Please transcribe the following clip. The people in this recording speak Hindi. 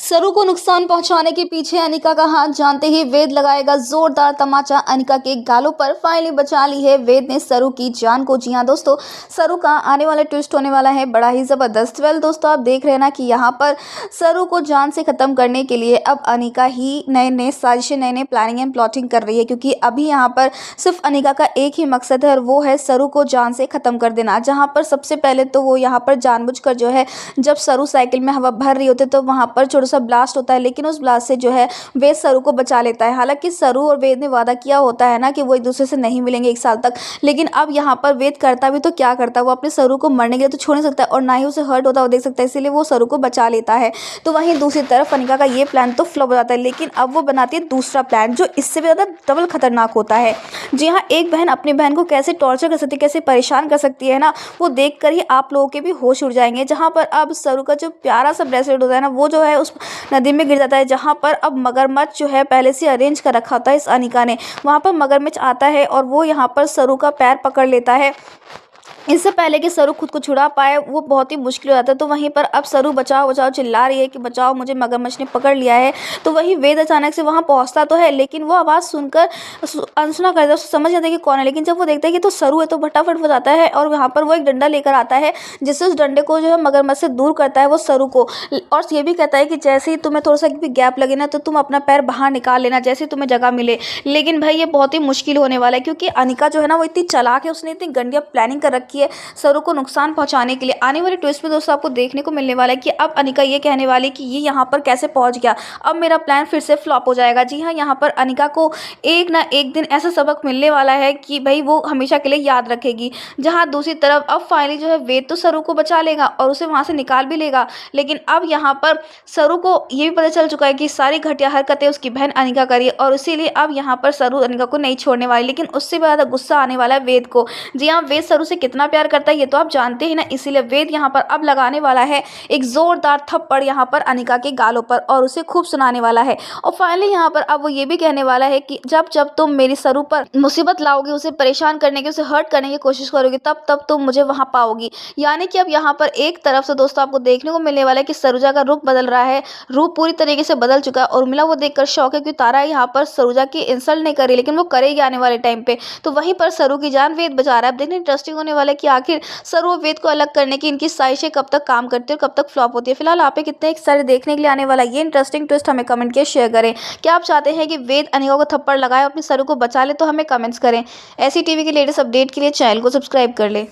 सरू को नुकसान पहुंचाने के पीछे अनिका का हाथ जानते ही वेद लगाएगा जोरदार तमाचा अनिका के गालों पर। फाइनली बचा ली है वेद ने सरू की जान को। जी हां दोस्तों, सरू का आने वाला ट्विस्ट होने वाला है बड़ा ही जबरदस्त। वेल दोस्तों, आप देख रहे हैं ना कि यहाँ पर सरू को जान से खत्म करने के लिए अब अनिका ही नए नए साजिशें, नए नए प्लानिंग एंड प्लॉटिंग कर रही है, क्योंकि अभी यहाँ पर सिर्फ अनिका का एक ही मकसद है और वो है सरू को जान से खत्म कर देना। जहाँ पर सबसे पहले तो वो यहाँ पर जानबूझकर जो है, जब सरू साइकिल में हवा भर रही होती है तो वहाँ पर छोटा सा ब्लास्ट होता है, लेकिन उस ब्लास्ट से जो है वेद सरू को बचा लेता है। हालांकि सरू और वेद ने वादा किया होता है ना कि वो एक दूसरे से नहीं मिलेंगे 1 साल तक, लेकिन अब यहाँ पर वेद करता भी तो क्या करता है, वो अपने सरू को मरने के लिए तो छोड़ नहीं सकता है और ना ही उसे हर्ट होता वो देख सकता है, इसीलिए वो सरू को बचा लेता है। तो वहीं दूसरी तरफ अनिका का ये प्लान तो फ्लॉप हो जाता है, लेकिन अब वो बनाती है दूसरा प्लान जो इससे भी ज़्यादा डबल खतरनाक होता है। जी हाँ, एक बहन अपनी बहन को कैसे टॉर्चर कर सकती है, कैसे परेशान कर सकती है ना, वो देख कर ही आप लोगों के भी होश उड़ जाएंगे। जहाँ पर अब सरू का जो प्यारा सा ब्रेसलेट होता है ना, वो जो है उस नदी में गिर जाता है, जहाँ पर अब मगरमच्छ जो है पहले से अरेंज कर रखा होता है इस अनिका ने। वहाँ पर मगरमच्छ आता है और वो यहाँ पर सरू का पैर पकड़ लेता है। इससे पहले कि सरू खुद को छुड़ा पाए वो बहुत ही मुश्किल हो जाता है। तो वहीं पर अब सरू बचाओ बचाओ चिल्ला रही है कि बचाओ, मुझे मगरमच्छ ने पकड़ लिया है। तो वहीं वेद अचानक से वहाँ पहुँचता तो है, लेकिन वो आवाज़ सुनकर अनसुना कर देता है, उसको समझ जाता है कि कौन है। लेकिन जब वो देखता है कि तो सरू है तो फटाफट हो जाता है और यहाँ पर वो एक डंडा लेकर आता है, जिससे उस डंडे को जो है मगरमच्छ से दूर करता है वो सरू को। और ये भी कहता है कि जैसे ही तुम्हें थोड़ा सा भी गैप लगे ना तो तुम अपना पैर बाहर निकाल लेना, जैसे ही तुम्हें जगह मिले। लेकिन भाई ये बहुत ही मुश्किल होने वाला है, क्योंकि अनिका जो है ना वो इतनी चालाक है, उसने इतनी गंदी प्लानिंग कर रखी है सरू को नुकसान पहुंचाने के लिए। आने वाले ट्विस्ट में दोस्तों आपको देखने को मिलने वाला है कि अब अनिका ये कहने वाली कि ये यहाँ पर कैसे पहुंच गया, अब मेरा प्लान फिर से फ्लॉप हो जाएगा। जी हाँ, यहाँ पर अनिका को एक ना एक दिन ऐसा सबक मिलने वाला है कि भाई वो हमेशा के लिए याद रखेगी। जहाँ दूसरी तरफ अब फाइनली जो है वेद तो सरू को बचा लेगा और उसे वहाँ से निकाल भी लेगा, लेकिन अब यहाँ पर सरू को ये भी पता चल चुका है कि सारी घटिया हरकतें उसकी बहन अनिका करी और इसीलिए अब यहाँ पर सरू अनिका को नहीं छोड़ने वाली। लेकिन उससे भी ज़्यादा गुस्सा आने वाला है वेद को। जी हाँ, वेद सरू से कितना प्यार करता है ये तो आप जानते ही ना, इसीलिए वेद यहाँ पर अब लगाने वाला है एक जोरदार थप्पड़ यहाँ पर अनिका के गालों पर और उसे खूब सुनाने वाला है। और फाइनली यहाँ पर अब वो ये भी कहने वाला है कि जब जब तुम मेरी सरू पर मुसीबत लाओगे, उसे परेशान करने की, उसे हर्ट करने की कोशिश करोगे, तब तब तुम मुझे वहां पाओगी। यानी कि अब यहाँ पर एक तरफ से दोस्तों आपको देखने को मिलने वाला है कि सरूजा का रूप बदल रहा है, रूप पूरी तरीके से बदल चुका है। और उर्मिला वो देखकर शौक है कि तारा यहाँ पर सरूजा की इंसल्ट नहीं करी, लेकिन वो करेगी आने वाले टाइम पे। तो वहीं पर सरू की जान वेद बचा रहा है। अब देखने इंटरेस्टिंग होने वाला है कि आखिर सरू और वेद को अलग करने की इनकी साजिशें कब तक काम करती है और कब तक फ्लॉप होती है। फिलहाल आप कितने सारे देखने के लिए आने वाला ये इंटरेस्टिंग ट्विस्ट हमें कमेंट के शेयर करें। क्या आप चाहते हैं कि वेद अनिका को थप्पड़ लगाए अपनी सरू को बचा ले, तो हमें कमेंट्स करें। ऐसी टीवी के लेटेस्ट अपडेट के लिए चैनल को सब्सक्राइब कर ले।